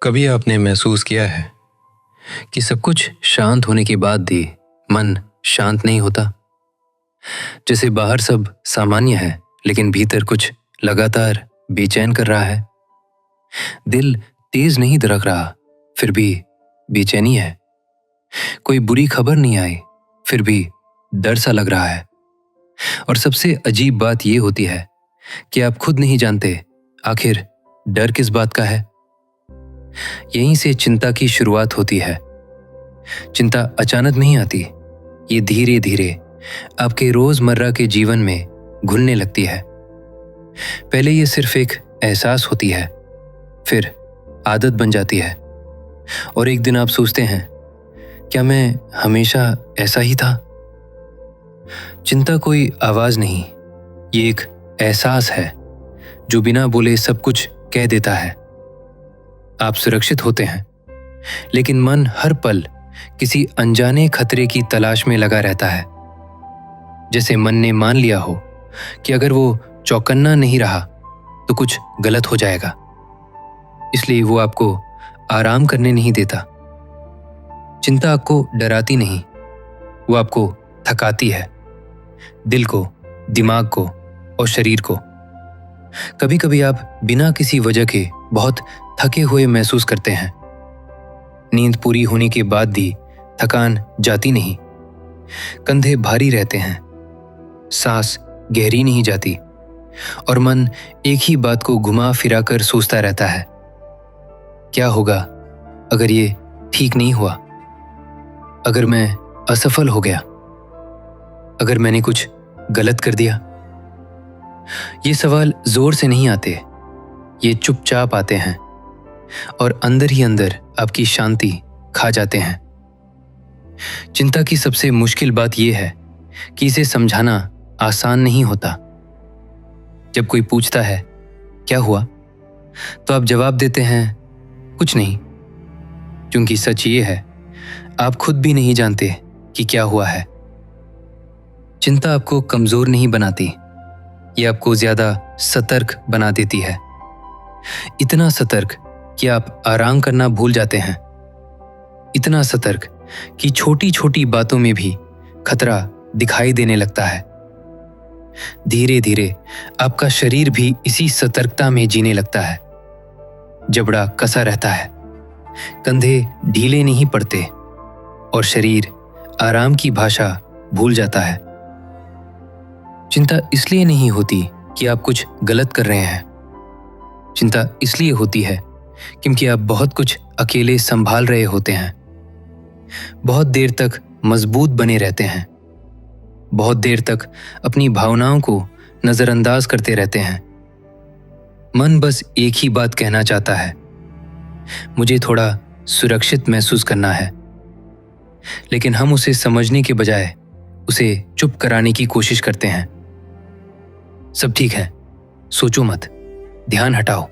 कभी आपने महसूस किया है कि सब कुछ शांत होने के बाद भी मन शांत नहीं होता? जैसे बाहर सब सामान्य है लेकिन भीतर कुछ लगातार बेचैन कर रहा है। दिल तेज नहीं धड़क रहा फिर भी बेचैनी है। कोई बुरी खबर नहीं आई फिर भी डर सा लग रहा है। और सबसे अजीब बात यह होती है कि आप खुद नहीं जानते आखिर डर किस बात का है। यहीं से चिंता की शुरुआत होती है। चिंता अचानक नहीं आती, ये धीरे धीरे आपके रोजमर्रा के जीवन में घुलने लगती है। पहले ये सिर्फ एक एहसास होती है, फिर आदत बन जाती है और एक दिन आप सोचते हैं, क्या मैं हमेशा ऐसा ही था? चिंता कोई आवाज नहीं, ये एक एहसास है जो बिना बोले सब कुछ कह देता है। आप सुरक्षित होते हैं लेकिन मन हर पल किसी अनजाने खतरे की तलाश में लगा रहता है। जैसे मन ने मान लिया हो कि अगर वो चौकन्ना नहीं रहा तो कुछ गलत हो जाएगा, इसलिए वो आपको आराम करने नहीं देता। चिंता आपको डराती नहीं, वो आपको थकाती है, दिल को, दिमाग को और शरीर को। कभी कभी आप बिना किसी वजह के बहुत थके हुए महसूस करते हैं। नींद पूरी होने के बाद भी थकान जाती नहीं, कंधे भारी रहते हैं, सांस गहरी नहीं जाती और मन एक ही बात को घुमा फिरा कर सोचता रहता है, क्या होगा अगर ये ठीक नहीं हुआ, अगर मैं असफल हो गया, अगर मैंने कुछ गलत कर दिया। ये सवाल जोर से नहीं आते, ये चुपचाप आते हैं और अंदर ही अंदर आपकी शांति खा जाते हैं। चिंता की सबसे मुश्किल बात यह है कि इसे समझाना आसान नहीं होता। जब कोई पूछता है क्या हुआ, तो आप जवाब देते हैं कुछ नहीं, क्योंकि सच ये है आप खुद भी नहीं जानते कि क्या हुआ है। चिंता आपको कमजोर नहीं बनाती, ये आपको ज्यादा सतर्क बना देती है। इतना सतर्क कि आप आराम करना भूल जाते हैं, इतना सतर्क कि छोटी छोटी बातों में भी खतरा दिखाई देने लगता है। धीरे धीरे आपका शरीर भी इसी सतर्कता में जीने लगता है। जबड़ा कसा रहता है, कंधे ढीले नहीं पड़ते और शरीर आराम की भाषा भूल जाता है। चिंता इसलिए नहीं होती कि आप कुछ गलत कर रहे हैं, चिंता इसलिए होती है क्योंकि आप बहुत कुछ अकेले संभाल रहे होते हैं। बहुत देर तक मजबूत बने रहते हैं, बहुत देर तक अपनी भावनाओं को नजरअंदाज करते रहते हैं। मन बस एक ही बात कहना चाहता है, मुझे थोड़ा सुरक्षित महसूस करना है, लेकिन हम उसे समझने के बजाय उसे चुप कराने की कोशिश करते हैं। सब ठीक है, सोचो मत, ध्यान हटाओ।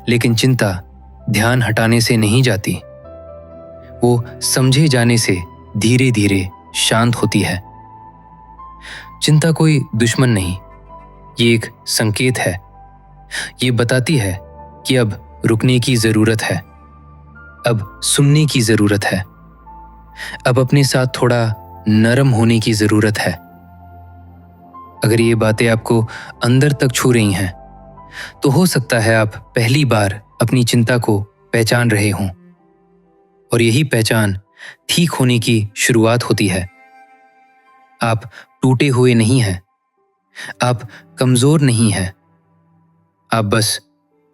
लेकिन चिंता ध्यान हटाने से नहीं जाती, वो समझे जाने से धीरे धीरे शांत होती है। चिंता कोई दुश्मन नहीं, ये एक संकेत है। ये बताती है कि अब रुकने की जरूरत है, अब सुनने की जरूरत है, अब अपने साथ थोड़ा नरम होने की जरूरत है। अगर ये बातें आपको अंदर तक छू रही हैं, तो हो सकता है आप पहली बार अपनी चिंता को पहचान रहे हों, और यही पहचान ठीक होने की शुरुआत होती है। आप टूटे हुए नहीं हैं, आप कमजोर नहीं हैं, आप बस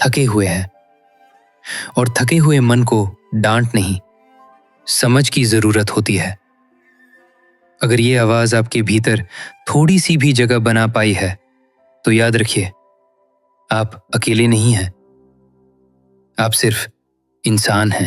थके हुए हैं। और थके हुए मन को डांट नहीं, समझ की जरूरत होती है। अगर ये आवाज आपके भीतर थोड़ी सी भी जगह बना पाई है, तो याद रखिए, आप अकेले नहीं हैं, आप सिर्फ इंसान हैं।